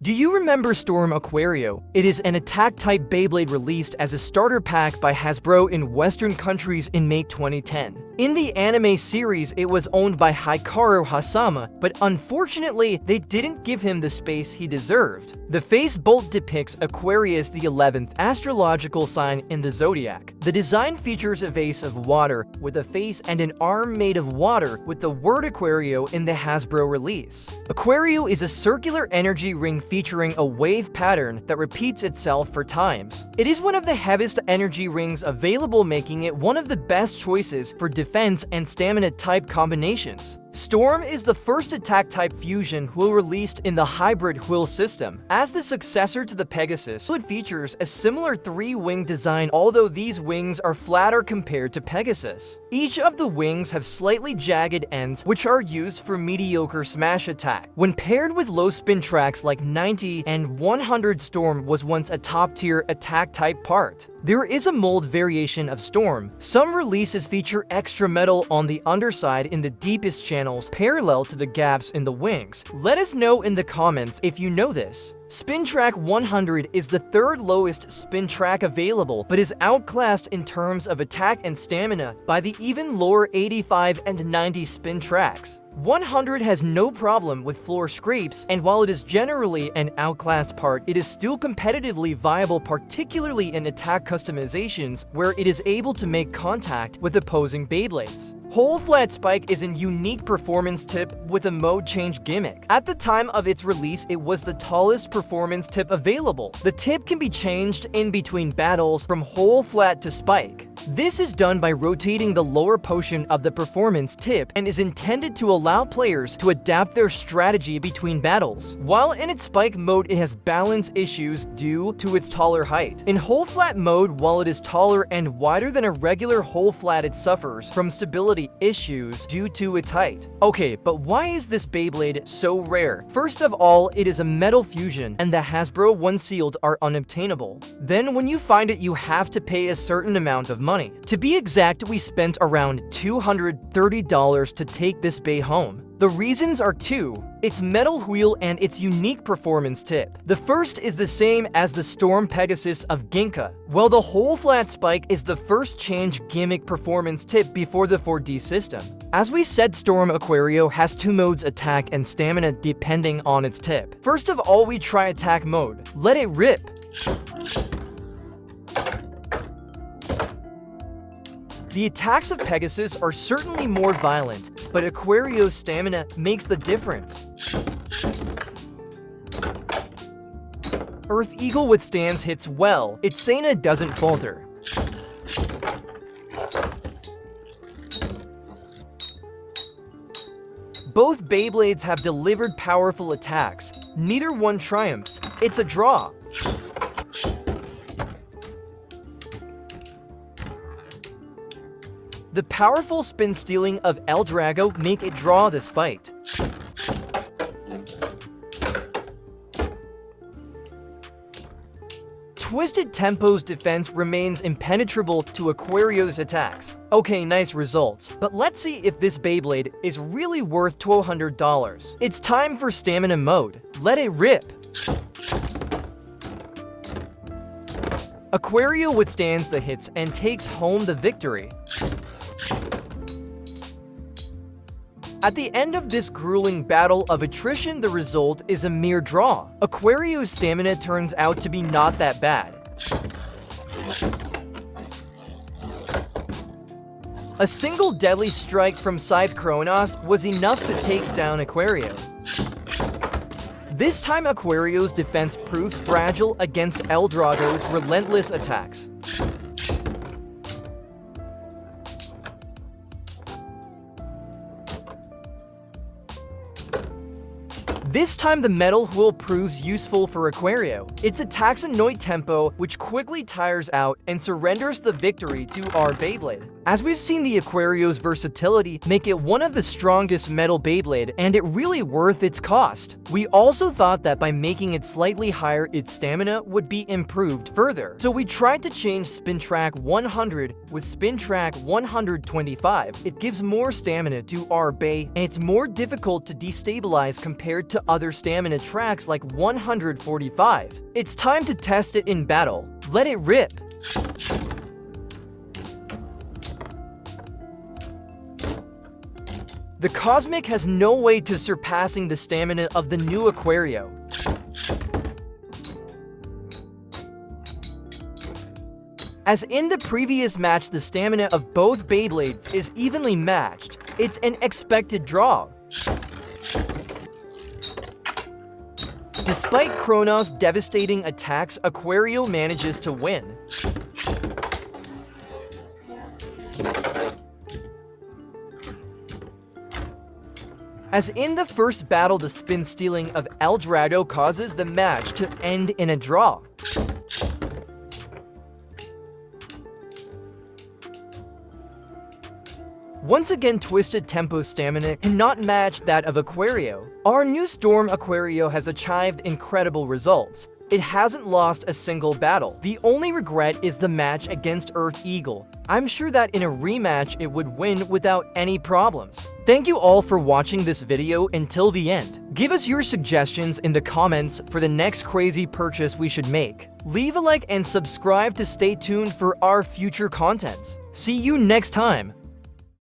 Do you remember Storm Aquario? It is an attack-type Beyblade released as a starter pack by Hasbro in Western countries in May 2010. In the anime series, it was owned by Hikaru Hasama, but unfortunately, they didn't give him the space he deserved. The face bolt depicts Aquarius, the 11th astrological sign in the zodiac. The design features a vase of water with a face and an arm made of water with the word Aquario in the Hasbro release. Aquario is a circular energy ring featuring a wave pattern that repeats itself for times. It is one of the heaviest energy rings available, making it one of the best choices for defense and stamina type combinations. Storm is the first attack-type fusion wheel released in the hybrid wheel system. As the successor to the Pegasus, it features a similar three-wing design, although these wings are flatter compared to Pegasus. Each of the wings have slightly jagged ends, which are used for mediocre smash attack. When paired with low spin tracks like 90 and 100, Storm was once a top-tier attack-type part. There is a mold variation of Storm. Some releases feature extra metal on the underside in the deepest channels parallel to the gaps in the wings. Let us know in the comments if you know this. Spin Track 100 is the third lowest spin track available, but is outclassed in terms of attack and stamina by the even lower 85 and 90 spin tracks. 100 has no problem with floor scrapes, and while it is generally an outclassed part, it is still competitively viable, particularly in attack customizations where it is able to make contact with opposing Beyblades. Whole Flat Spike is a unique performance tip with a mode change gimmick. At the time of its release, it was the tallest performance tip available. The tip can be changed in between battles from whole flat to spike. This is done by rotating the lower portion of the performance tip and is intended to allow players to adapt their strategy between battles. While in its spike mode, it has balance issues due to its taller height. In whole flat mode, while it is taller and wider than a regular whole flat, it suffers from stability issues due to its height. Okay, but why is this Beyblade so rare? First of all, it is a metal fusion, and the Hasbro one sealed are unobtainable. Then when you find it, you have to pay a certain amount of money. To be exact, we spent around $230 to take this Bey home. The reasons are two: its metal wheel and its unique performance tip. The first is the same as the Storm Pegasus of Ginka, while the whole flat spike is the first change gimmick performance tip before the 4D system. As we said, Storm Aquario has two modes, attack and stamina, depending on its tip. First of all, we try attack mode. Let it rip. The attacks of Pegasus are certainly more violent, but Aquario's stamina makes the difference. Earth Eagle withstands hits well. Its stamina doesn't falter. Both Beyblades have delivered powerful attacks. Neither one triumphs. It's a draw. The powerful spin stealing of El Drago make it draw this fight. Twisted Tempo's defense remains impenetrable to Aquario's attacks. Okay, nice results, but let's see if this Beyblade is really worth $200. It's time for stamina mode. Let it rip. Aquario withstands the hits and takes home the victory. At the end of this grueling battle of attrition, the result is a mere draw. Aquario's stamina turns out to be not that bad. A single deadly strike from Scythe Kronos was enough to take down Aquario. This time, Aquario's defense proves fragile against El Drago's relentless attacks. This time, the metal wheel proves useful for Aquario. Its attacks annoy Tempo, which quickly tires out and surrenders the victory to our Beyblade. as we've seen the Aquario's versatility make it one of the strongest metal Beyblade, and it really worth its cost. We also thought that by making it slightly higher, its stamina would be improved further. So we tried to change Spin Track 100 with Spin Track 125. It gives more stamina to our Bey, and it's more difficult to destabilize compared to other stamina tracks like 145. It's time to test it in battle. Let it rip! The Cosmic has no way to surpassing the stamina of the new Aquario. As in the previous match, the stamina of both Beyblades is evenly matched. It's an expected draw. Despite Kronos' devastating attacks, Aquario manages to win. As in the first battle, the spin stealing of El Dorado causes the match to end in a draw. Once again, Twisted Tempo's stamina cannot match that of Aquario. Our new Storm Aquario has achieved incredible results. It hasn't lost a single battle. The only regret is the match against Earth Eagle. I'm sure that in a rematch it would win without any problems. Thank you all for watching this video until the end. Give us your suggestions in the comments for the next crazy purchase we should make. Leave a like and subscribe to stay tuned for our future content. See you next time!